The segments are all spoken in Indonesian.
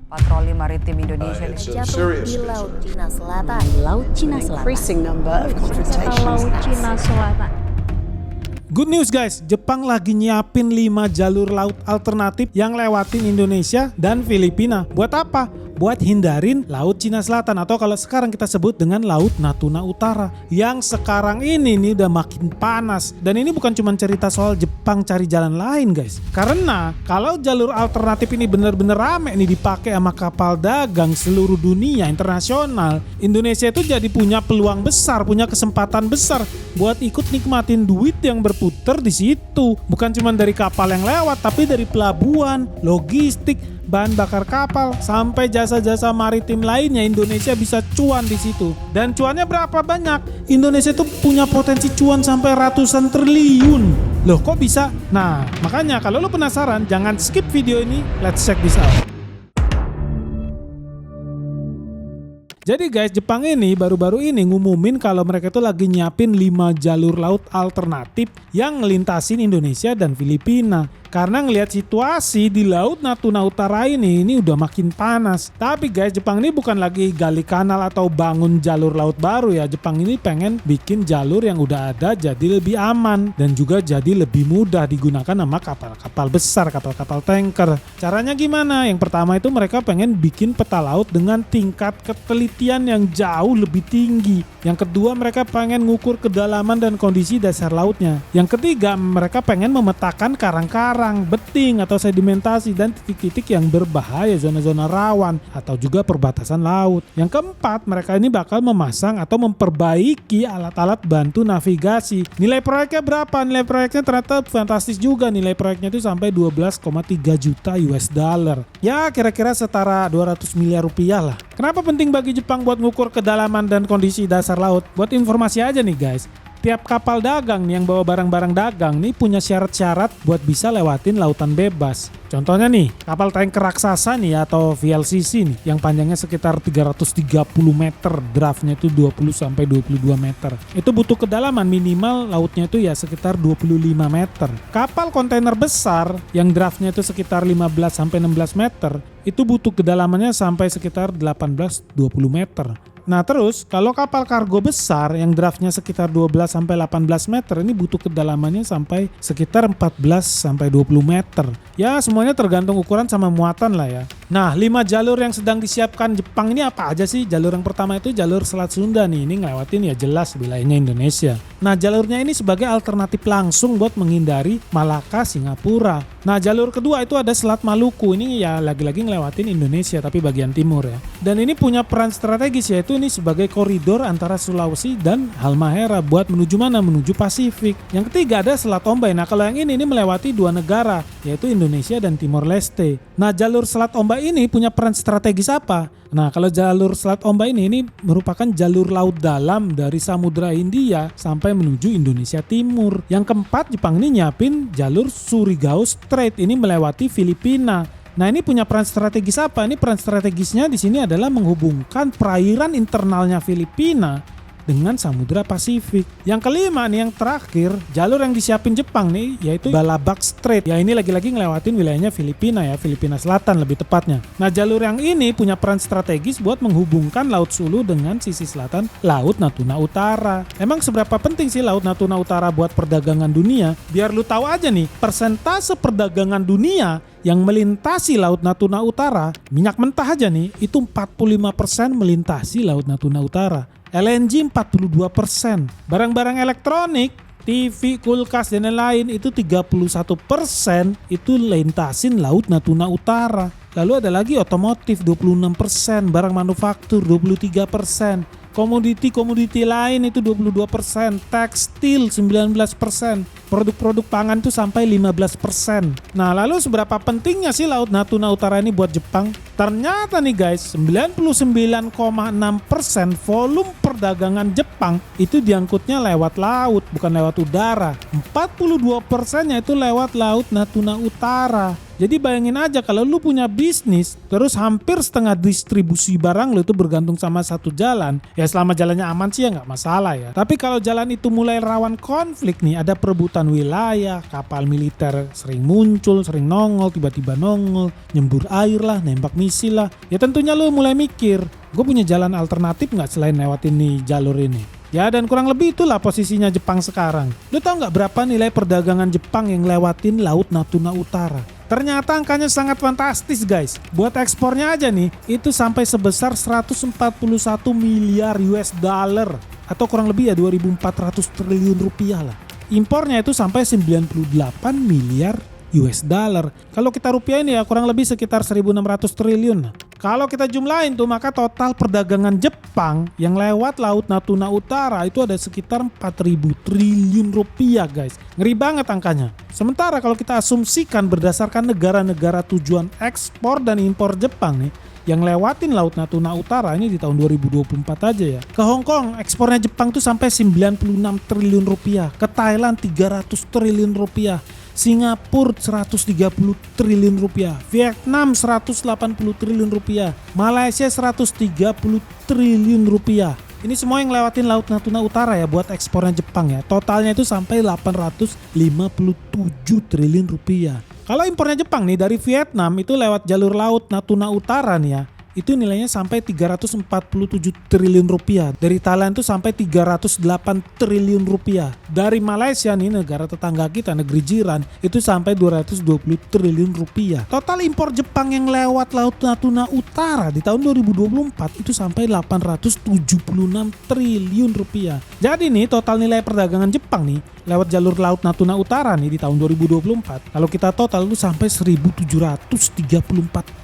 Patroli maritim Indonesia jatuh di Laut Cina Selatan. Laut Cina Selatan. Increasing number of confrontations. Laut Cina Selatan. Good news guys, Jepang lagi nyiapin 5 jalur laut alternatif yang lewatin Indonesia dan Filipina. Buat apa? Buat hindarin Laut Cina Selatan atau kalau sekarang kita sebut dengan Laut Natuna Utara yang sekarang ini nih udah makin panas. Dan ini bukan cuma cerita soal Jepang cari jalan lain guys. Karena kalau jalur alternatif ini bener-bener rame nih dipakai sama kapal dagang seluruh dunia internasional, Indonesia itu jadi punya peluang besar, punya kesempatan besar buat ikut nikmatin duit yang berputar di situ. Bukan cuma dari kapal yang lewat, tapi dari pelabuhan, logistik, bahan bakar kapal, sampai jasa-jasa maritim lainnya. Indonesia bisa cuan di situ. Dan cuannya berapa banyak? Indonesia tuh punya potensi cuan sampai ratusan triliun. Loh kok bisa? Nah makanya kalau lo penasaran jangan skip video ini. Let's check this out. Jadi guys, Jepang ini baru-baru ini ngumumin kalau mereka itu lagi nyiapin 5 jalur laut alternatif yang ngelintasin Indonesia dan Filipina. Karena ngelihat situasi di Laut Natuna Utara ini udah makin panas. Tapi guys, Jepang ini bukan lagi gali kanal atau bangun jalur laut baru ya. Jepang ini pengen bikin jalur yang udah ada jadi lebih aman dan juga jadi lebih mudah digunakan sama kapal-kapal besar, kapal-kapal tanker. Caranya gimana? Yang pertama itu mereka pengen bikin peta laut dengan tingkat ketelitian yang jauh lebih tinggi. Yang kedua, mereka pengen ngukur kedalaman dan kondisi dasar lautnya. Yang ketiga, mereka pengen memetakan karang-karang, beting atau sedimentasi dan titik-titik yang berbahaya, zona-zona rawan atau juga perbatasan laut. Yang keempat, mereka ini bakal memasang atau memperbaiki alat-alat bantu navigasi. Nilai proyeknya berapa? Nilai proyeknya ternyata fantastis juga. Nilai proyeknya itu sampai 12,3 juta US dollar. Ya kira-kira setara 200 miliar rupiah lah. Kenapa penting bagi Jepang buat ngukur kedalaman dan kondisi dasar laut? Buat informasi aja nih guys. Tiap kapal dagang nih yang bawa barang-barang dagang nih punya syarat-syarat buat bisa lewatin lautan bebas. Contohnya nih, kapal tanker raksasa nih atau VLCC nih yang panjangnya sekitar 330 meter, draftnya itu 20-22 meter. Itu butuh kedalaman minimal lautnya itu ya sekitar 25 meter. Kapal kontainer besar yang draftnya itu sekitar 15-16 meter, itu butuh kedalamannya sampai sekitar 18-20 meter. Nah terus kalau kapal kargo besar yang draftnya sekitar 12-18 meter ini butuh kedalamannya sampai sekitar 14-20 meter. Ya semuanya tergantung ukuran sama muatan lah ya. Nah 5 jalur yang sedang disiapkan Jepang ini apa aja sih? Jalur yang pertama itu jalur Selat Sunda nih, ini ngelewatin ya jelas wilayahnya Indonesia. Nah jalurnya ini sebagai alternatif langsung buat menghindari Malaka, Singapura. Nah jalur kedua itu ada Selat Maluku, ini ya lagi-lagi ngelewatin Indonesia tapi bagian timur ya. Dan ini punya peran strategis yaitu ini sebagai koridor antara Sulawesi dan Halmahera buat menuju mana? Menuju Pasifik. Yang ketiga ada Selat Ombay. Nah kalau yang ini melewati 2 negara yaitu Indonesia dan Timor Leste. Nah jalur Selat Ombay ini punya peran strategis apa? Nah kalau jalur Selat Ombay ini merupakan jalur laut dalam dari Samudra Hindia sampai menuju Indonesia Timur. Yang keempat, Jepang ini nyiapin jalur Surigao Strait ini melewati Filipina. Nah ini punya peran strategis apa? Ini peran strategisnya di sini adalah menghubungkan perairan internalnya Filipina dengan Samudra Pasifik. Yang kelima nih, yang terakhir, jalur yang disiapin Jepang nih yaitu Balabac Strait. Ya ini lagi-lagi ngelewatin wilayahnya Filipina ya, Filipina Selatan lebih tepatnya. Nah jalur yang ini punya peran strategis buat menghubungkan Laut Sulu dengan sisi selatan Laut Natuna Utara. Emang seberapa penting sih Laut Natuna Utara buat perdagangan dunia? Biar lu tahu aja nih, persentase perdagangan dunia yang melintasi Laut Natuna Utara, minyak mentah aja nih, itu 45% melintasi Laut Natuna Utara. LNG 42%, barang-barang elektronik, TV, kulkas, dan lain-lain itu 31% itu lintasin Laut Natuna Utara. Lalu ada lagi otomotif 26%, barang manufaktur 23%, komoditi lain itu 22%, tekstil 19%, produk-produk pangan itu sampai 15%. Nah lalu seberapa pentingnya sih Laut Natuna Utara ini buat Jepang? Ternyata nih guys, 99,6% volume perdagangan Jepang itu diangkutnya lewat laut, bukan lewat udara. 42%-nya itu lewat Laut Natuna Utara. Jadi bayangin aja kalau lu punya bisnis, terus hampir setengah distribusi barang lu itu bergantung sama satu jalan. Ya selama jalannya aman sih ya nggak masalah ya. Tapi kalau jalan itu mulai rawan konflik nih, ada perebutan perebutan wilayah, kapal militer sering muncul, sering nongol, tiba-tiba nongol, nyembur air lah, nembak misil lah. Ya tentunya lu mulai mikir, gue punya jalan alternatif nggak selain lewatin nih jalur ini? Ya dan kurang lebih itulah posisinya Jepang sekarang. Lu tahu nggak berapa nilai perdagangan Jepang yang lewatin Laut Natuna Utara? Ternyata angkanya sangat fantastis guys. Buat ekspornya aja nih, itu sampai sebesar 141 miliar US dollar. Atau kurang lebih ya 2.400 triliun rupiah lah. Impornya itu sampai 98 miliar US dollar. Kalau kita rupiahin ya kurang lebih sekitar 1.600 triliun. Kalau kita jumlahin tuh maka total perdagangan Jepang yang lewat Laut Natuna Utara itu ada sekitar 4.000 triliun rupiah guys. Ngeri banget angkanya. Sementara kalau kita asumsikan berdasarkan negara-negara tujuan ekspor dan impor Jepang nih, yang lewatin Laut Natuna Utara ini di tahun 2024 aja ya. Ke Hong Kong ekspornya Jepang tuh sampai 96 triliun rupiah. Ke Thailand 300 triliun rupiah. Singapura 130 triliun rupiah. Vietnam 180 triliun rupiah. Malaysia 130 triliun rupiah. Ini semua yang lewatin Laut Natuna Utara ya buat ekspornya Jepang ya. Totalnya itu sampai 857 triliun rupiah. Kalau impornya Jepang nih dari Vietnam itu lewat jalur Laut Natuna Utara nih ya, itu nilainya sampai 347 triliun rupiah. Dari Thailand itu sampai 308 triliun rupiah. Dari Malaysia nih negara tetangga kita, negeri jiran, itu sampai 220 triliun rupiah. Total impor Jepang yang lewat Laut Natuna Utara di tahun 2024 itu sampai 876 triliun rupiah. Jadi nih total nilai perdagangan Jepang nih lewat jalur Laut Natuna Utara nih di tahun 2024, kalau kita total itu sampai 1.734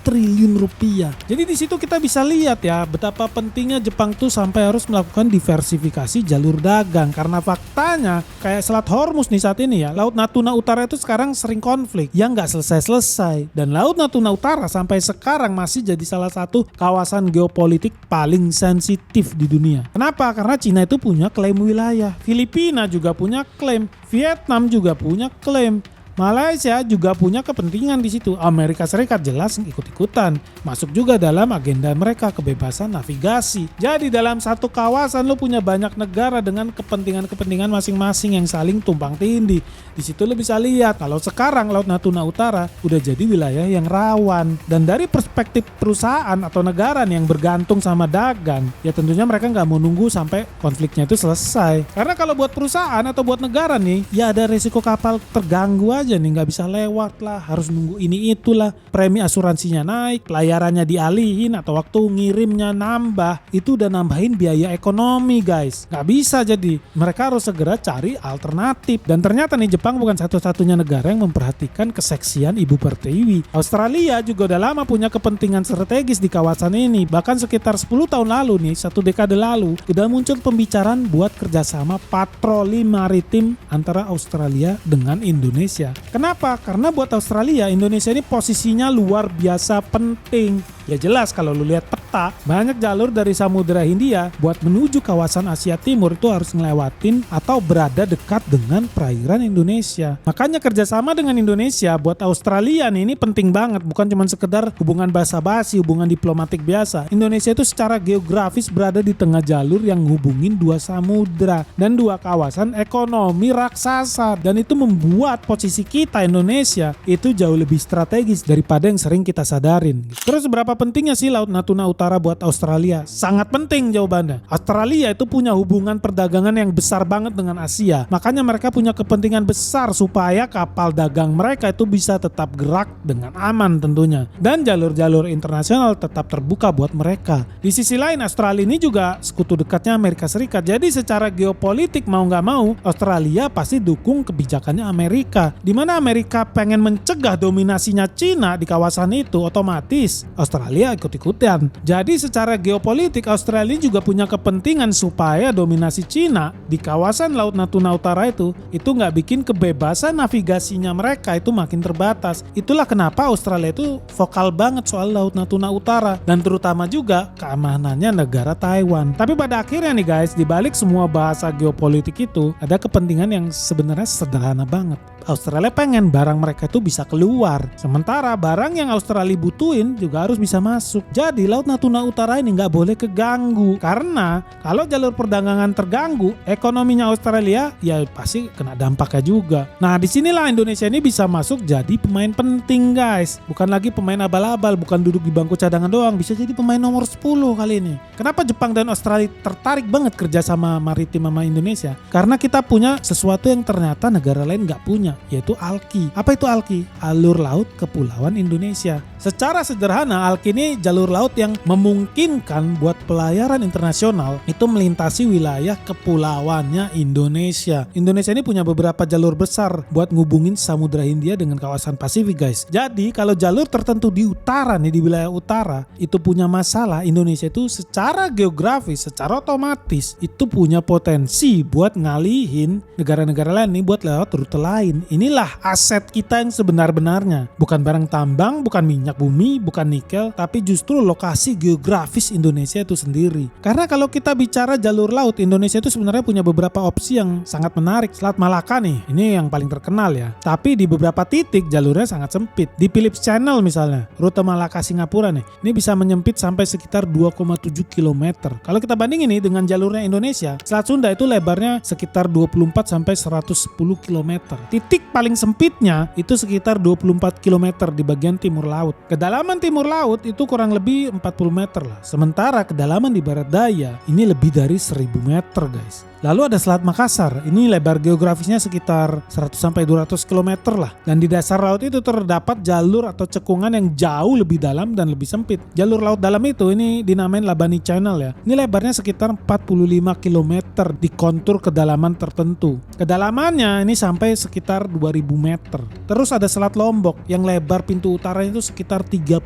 triliun rupiah. Jadi di situ kita bisa lihat ya betapa pentingnya Jepang tuh sampai harus melakukan diversifikasi jalur dagang, karena faktanya kayak Selat Hormuz nih saat ini ya, Laut Natuna Utara itu sekarang sering konflik yang nggak selesai-selesai, dan Laut Natuna Utara sampai sekarang masih jadi salah satu kawasan geopolitik paling sensitif di dunia. Kenapa? Karena Cina itu punya klaim wilayah, Filipina juga punya klaim, Vietnam juga punya klaim, Malaysia juga punya kepentingan di situ. Amerika Serikat jelas ikut-ikutan, masuk juga dalam agenda mereka kebebasan navigasi. Jadi dalam satu kawasan lo punya banyak negara dengan kepentingan-kepentingan masing-masing yang saling tumpang tindih. Di situ lo bisa lihat kalau sekarang Laut Natuna Utara udah jadi wilayah yang rawan. Dan dari perspektif perusahaan atau negara yang bergantung sama dagang, ya tentunya mereka nggak mau nunggu sampai konfliknya itu selesai. Karena kalau buat perusahaan atau buat negara nih, ya ada resiko kapal terganggu aja nih, nggak bisa lewat lah, harus nunggu ini itulah, premi asuransinya naik, pelayarannya dialihin atau waktu ngirimnya nambah, itu udah nambahin biaya ekonomi guys. Nggak bisa, jadi mereka harus segera cari alternatif. Dan ternyata nih Jepang bukan satu-satunya negara yang memperhatikan keseksian Ibu Pertiwi. Australia juga udah lama punya kepentingan strategis di kawasan ini. Bahkan sekitar 10 tahun lalu nih, 1 dekade lalu, udah muncul pembicaraan buat kerjasama patroli maritim antara Australia dengan Indonesia. Kenapa? Karena buat Australia, Indonesia ini posisinya luar biasa penting. Ya jelas kalau lu lihat peta, banyak jalur dari Samudra Hindia buat menuju kawasan Asia Timur itu harus ngelewatin atau berada dekat dengan perairan Indonesia. Makanya kerjasama dengan Indonesia buat Australia nih ini penting banget, bukan cuma sekedar hubungan basa-basi, hubungan diplomatik biasa. Indonesia itu secara geografis berada di tengah jalur yang hubungin 2 samudra dan 2 kawasan ekonomi raksasa, dan itu membuat posisi kita Indonesia itu jauh lebih strategis daripada yang sering kita sadarin. Terus berapa pentingnya sih Laut Natuna Utara buat Australia? Sangat penting jawabannya. Australia itu punya hubungan perdagangan yang besar banget dengan Asia. Makanya mereka punya kepentingan besar supaya kapal dagang mereka itu bisa tetap gerak dengan aman tentunya. Dan jalur-jalur internasional tetap terbuka buat mereka. Di sisi lain Australia ini juga sekutu dekatnya Amerika Serikat. Jadi secara geopolitik mau nggak mau Australia pasti dukung kebijakannya Amerika. Di mana Amerika pengen mencegah dominasinya Cina di kawasan itu, otomatis Australia ikut-ikutan. Jadi secara geopolitik Australia juga punya kepentingan supaya dominasi Cina di kawasan Laut Natuna Utara itu nggak bikin kebebasan navigasinya mereka itu makin terbatas. Itulah kenapa Australia itu vokal banget soal Laut Natuna Utara, dan terutama juga keamanannya negara Taiwan. Tapi pada akhirnya nih guys, dibalik semua bahasa geopolitik itu ada kepentingan yang sebenarnya sederhana banget, Australia pengen barang mereka itu bisa keluar. Sementara barang yang Australia butuhin juga harus bisa masuk. Jadi Laut Natuna Utara ini nggak boleh keganggu. Karena kalau jalur perdagangan terganggu, ekonominya Australia ya pasti kena dampaknya juga. Nah disinilah Indonesia ini bisa masuk jadi pemain penting guys. Bukan lagi pemain abal-abal, bukan duduk di bangku cadangan doang. Bisa jadi pemain nomor 10 kali ini. Kenapa Jepang dan Australia tertarik banget kerja sama maritim sama Indonesia? Karena kita punya sesuatu yang ternyata negara lain nggak punya, yaitu ALKI. Apa itu ALKI? Alur Laut Kepulauan Indonesia. Secara sederhana, ALKI ini jalur laut yang memungkinkan buat pelayaran internasional itu melintasi wilayah kepulauannya Indonesia. Indonesia ini punya beberapa jalur besar buat ngubungin Samudra Hindia dengan kawasan Pasifik guys. Jadi kalau jalur tertentu di utara nih, di wilayah utara itu punya masalah, Indonesia itu secara geografis, secara otomatis itu punya potensi buat ngalihin negara-negara lain nih buat lewat rute lain. Inilah aset kita yang sebenar-benarnya. Bukan barang tambang, bukan minyak bumi, bukan nikel, tapi justru lokasi geografis Indonesia itu sendiri. Karena kalau kita bicara jalur laut, Indonesia itu sebenarnya punya beberapa opsi yang sangat menarik. Selat Malaka nih, ini yang paling terkenal ya. Tapi di beberapa titik jalurnya sangat sempit. Di Phillips Channel misalnya, rute Malaka Singapura nih, ini bisa menyempit sampai sekitar 2,7 km. Kalau kita bandingin nih dengan jalurnya Indonesia, Selat Sunda itu lebarnya sekitar 24 sampai 110 km. Titik paling sempitnya itu sekitar 24 km di bagian timur laut. Kedalaman timur laut itu kurang lebih 40 meter lah. Sementara kedalaman di barat daya ini lebih dari 1000 meter guys. Lalu ada Selat Makassar, ini lebar geografisnya sekitar 100 sampai 200 km lah. Dan di dasar laut itu terdapat jalur atau cekungan yang jauh lebih dalam dan lebih sempit. Jalur laut dalam itu ini dinamain Labani Channel ya. Ini lebarnya sekitar 45 km di kontur kedalaman tertentu. Kedalamannya ini sampai sekitar 2000 meter. Terus ada Selat Lombok yang lebar pintu utara itu sekitar 35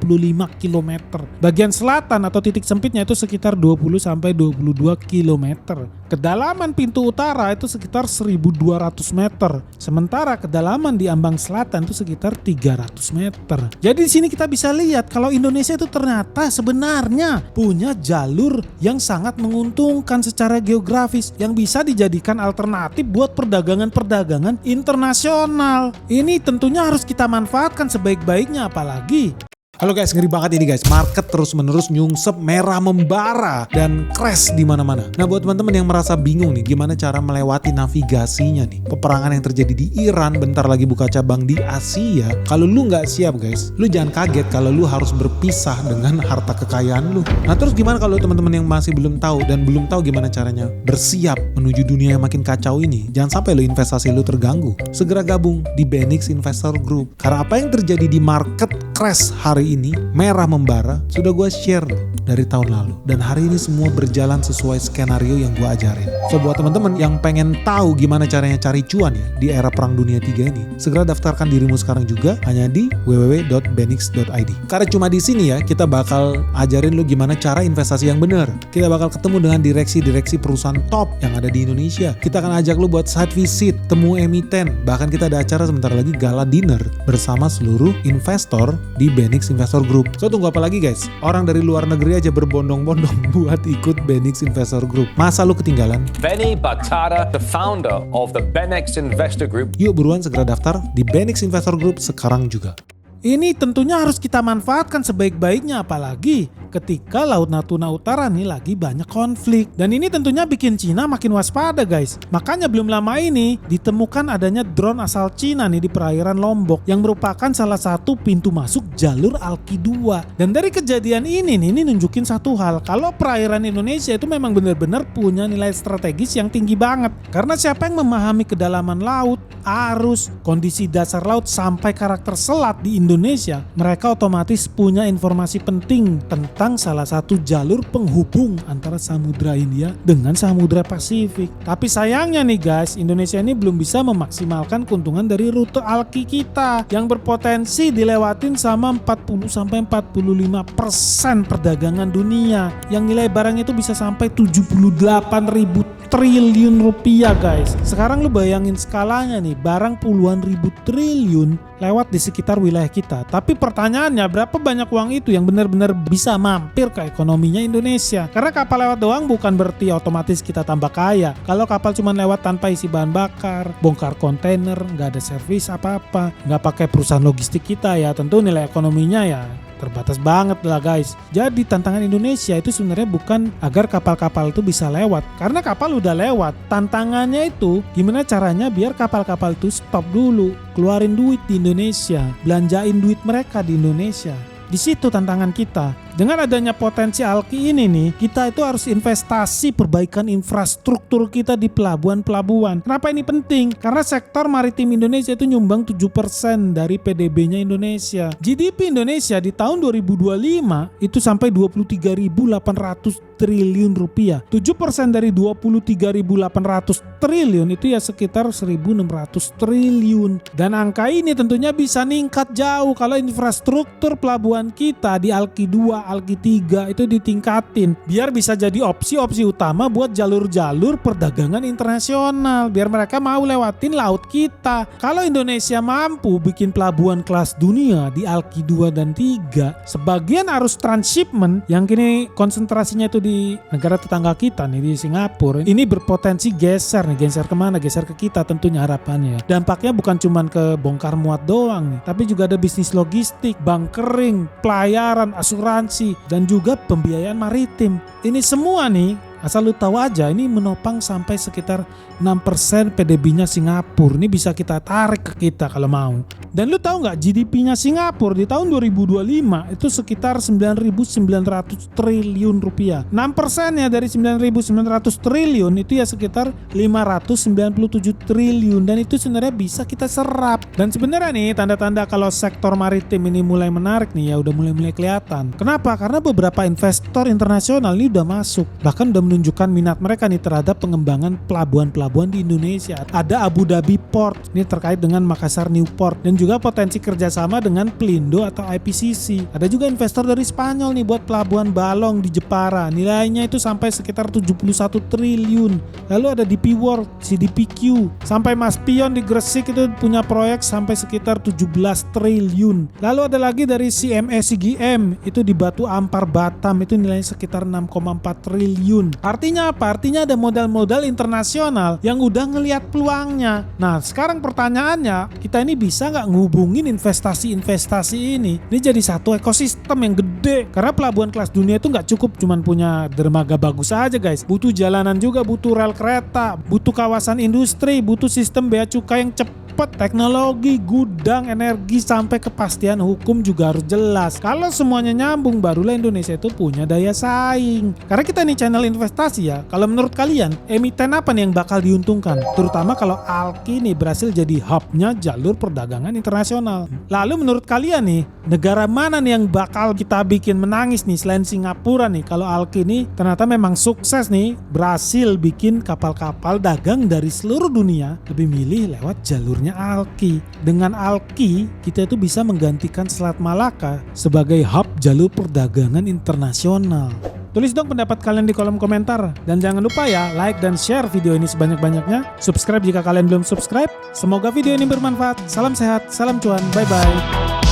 km. Bagian selatan atau titik sempitnya itu sekitar 20 sampai 22 km. Kedalaman pintu utara itu sekitar 1200 meter. Sementara kedalaman di ambang selatan itu sekitar 300 meter. Jadi di sini kita bisa lihat kalau Indonesia itu ternyata sebenarnya punya jalur yang sangat menguntungkan secara geografis yang bisa dijadikan alternatif buat perdagangan-perdagangan internasional. Ini tentunya harus kita manfaatkan sebaik-baiknya, apalagi halo guys, ngeri banget ini guys. Market terus-menerus nyungsep, merah membara dan crash di mana-mana. Nah, buat teman-teman yang merasa bingung nih gimana cara melewati navigasinya nih. Peperangan yang terjadi di Iran bentar lagi buka cabang di Asia. Kalau lu nggak siap guys, lu jangan kaget kalau lu harus berpisah dengan harta kekayaan lu. Nah, terus gimana kalau teman-teman yang masih belum tahu dan belum tahu gimana caranya bersiap menuju dunia yang makin kacau ini? Jangan sampai lu investasi lu terganggu. Segera gabung di Benix Investor Group. Karena apa yang terjadi di market crash hari ini, merah membara, sudah gue share dari tahun lalu. Dan hari ini semua berjalan sesuai skenario yang gue ajarin. So buat teman-teman yang pengen tahu gimana caranya cari cuan ya di era Perang Dunia 3 ini, segera daftarkan dirimu sekarang juga hanya di www.benix.id. Karena cuma di sini ya kita bakal ajarin lu gimana cara investasi yang benar. Kita bakal ketemu dengan direksi-direksi perusahaan top yang ada di Indonesia. Kita akan ajak lu buat site visit, temu emiten, bahkan kita ada acara sebentar lagi gala dinner bersama seluruh investor di Benix Investor Group. So tunggu apa lagi guys? Orang dari luar negeri aja berbondong-bondong buat ikut Benix Investor Group. Masa lu ketinggalan? Benny Batara, the founder of the Benex Investor Group. Yuk buruan segera daftar di Benix Investor Group sekarang juga. Ini tentunya harus kita manfaatkan sebaik-baiknya, apalagi ketika Laut Natuna Utara nih lagi banyak konflik. Dan ini tentunya bikin Cina makin waspada guys. Makanya belum lama ini ditemukan adanya drone asal Cina nih di perairan Lombok yang merupakan salah satu pintu masuk jalur ALKI 2. Dan dari kejadian ini nunjukin satu hal, kalau perairan Indonesia itu memang benar-benar punya nilai strategis yang tinggi banget. Karena siapa yang memahami kedalaman laut, arus, kondisi dasar laut sampai karakter selat di Indonesia, mereka otomatis punya informasi penting tentang salah satu jalur penghubung antara Samudra Hindia dengan Samudra Pasifik. Tapi sayangnya nih guys, Indonesia ini belum bisa memaksimalkan keuntungan dari rute ALKI kita yang berpotensi dilewatin sama 40-45% perdagangan dunia yang nilai barangnya itu bisa sampai 78.000 triliun rupiah guys. Sekarang lu bayangin skalanya nih, barang puluhan ribu triliun lewat di sekitar wilayah kita. Tapi pertanyaannya, berapa banyak uang itu yang benar-benar bisa mampir ke ekonominya Indonesia? Karena kapal lewat doang bukan berarti otomatis kita tambah kaya. Kalau kapal cuma lewat tanpa isi bahan bakar, bongkar kontainer, nggak ada servis apa-apa, nggak pakai perusahaan logistik kita ya, tentu nilai ekonominya ya terbatas banget lah guys. Jadi tantangan Indonesia itu sebenarnya bukan agar kapal-kapal itu bisa lewat, karena kapal udah lewat. Tantangannya itu gimana caranya biar kapal-kapal itu stop dulu, keluarin duit di Indonesia, belanjain duit mereka di Indonesia. Di situ tantangan kita. Dengan adanya potensi alki ini nih, kita itu harus investasi perbaikan infrastruktur kita di pelabuhan-pelabuhan. Kenapa ini penting? Karena sektor maritim Indonesia itu nyumbang 7% dari PDB-nya Indonesia. GDP Indonesia di tahun 2025 itu sampai 23.800 triliun rupiah. 7% dari 23.800 triliun itu ya sekitar 1.600 triliun. Dan angka ini tentunya bisa ningkat jauh kalau infrastruktur pelabuhan kita di Alki 2, Alki 3 itu ditingkatin. Biar bisa jadi opsi-opsi utama buat jalur-jalur perdagangan internasional. Biar mereka mau lewatin laut kita. Kalau Indonesia mampu bikin pelabuhan kelas dunia di Alki 2 dan 3, sebagian arus transshipment yang kini konsentrasinya itu di negara tetangga kita nih, di Singapura, ini berpotensi geser nih. Geser kemana? Geser ke kita tentunya harapannya. Dampaknya bukan cuma ke bongkar muat doang nih, tapi juga ada bisnis logistik, bunkering, pelayaran, asuransi, dan juga pembiayaan maritim. Ini semua nih, asal lu tahu aja, ini menopang sampai sekitar 6% PDB-nya Singapura. Ini bisa kita tarik ke kita kalau mau. Dan lu tahu nggak GDP-nya Singapura di tahun 2025 itu sekitar 9.900 triliun rupiah. 6%-nya dari 9.900 triliun itu ya sekitar 597 triliun. Dan itu sebenarnya bisa kita serap. Dan sebenarnya nih tanda-tanda kalau sektor maritim ini mulai menarik nih ya, udah mulai kelihatan. Kenapa? Karena beberapa investor internasional ini udah masuk. Bahkan udah menunjukkan minat mereka nih terhadap pengembangan pelabuhan-pelabuhan di Indonesia. Ada Abu Dhabi Port, ini terkait dengan Makassar Newport, dan juga potensi kerjasama dengan Pelindo atau IPCC. Ada juga investor dari Spanyol nih buat pelabuhan Balong di Jepara, nilainya itu sampai sekitar 71 triliun. Lalu ada DP World, CDPQ, sampai Mas Pion di Gresik itu punya proyek sampai sekitar 17 triliun. Lalu ada lagi dari CME CGM itu di Batu Ampar Batam, itu nilainya sekitar 6,4 triliun. Artinya apa? Artinya ada modal-modal internasional yang udah ngelihat peluangnya. Nah sekarang pertanyaannya, kita ini bisa nggak ngehubungin investasi-investasi ini jadi satu ekosistem yang gede? Karena pelabuhan kelas dunia itu nggak cukup cuman punya dermaga bagus aja guys, butuh jalanan juga, butuh rel kereta, butuh kawasan industri, butuh sistem bea cukai yang cepat, teknologi, gudang, energi, sampai kepastian hukum juga harus jelas. Kalau semuanya nyambung, barulah Indonesia itu punya daya saing. Karena kita ini channel investasi ya. Kalau menurut kalian, emiten apa nih yang bakal diuntungkan? Terutama kalau Alki nih berhasil jadi hubnya jalur perdagangan internasional. Lalu menurut kalian nih, negara mana nih yang bakal kita bikin menangis nih selain Singapura nih? Kalau Alki nih ternyata memang sukses nih, berhasil bikin kapal-kapal dagang dari seluruh dunia lebih milih lewat jalurnya Alki. Dengan Alki, kita itu bisa menggantikan Selat Malaka sebagai hub jalur perdagangan internasional. Tulis dong pendapat kalian di kolom komentar. Dan jangan lupa ya, like dan share video ini sebanyak-banyaknya. Subscribe jika kalian belum subscribe. Semoga video ini bermanfaat. Salam sehat, salam cuan, bye-bye.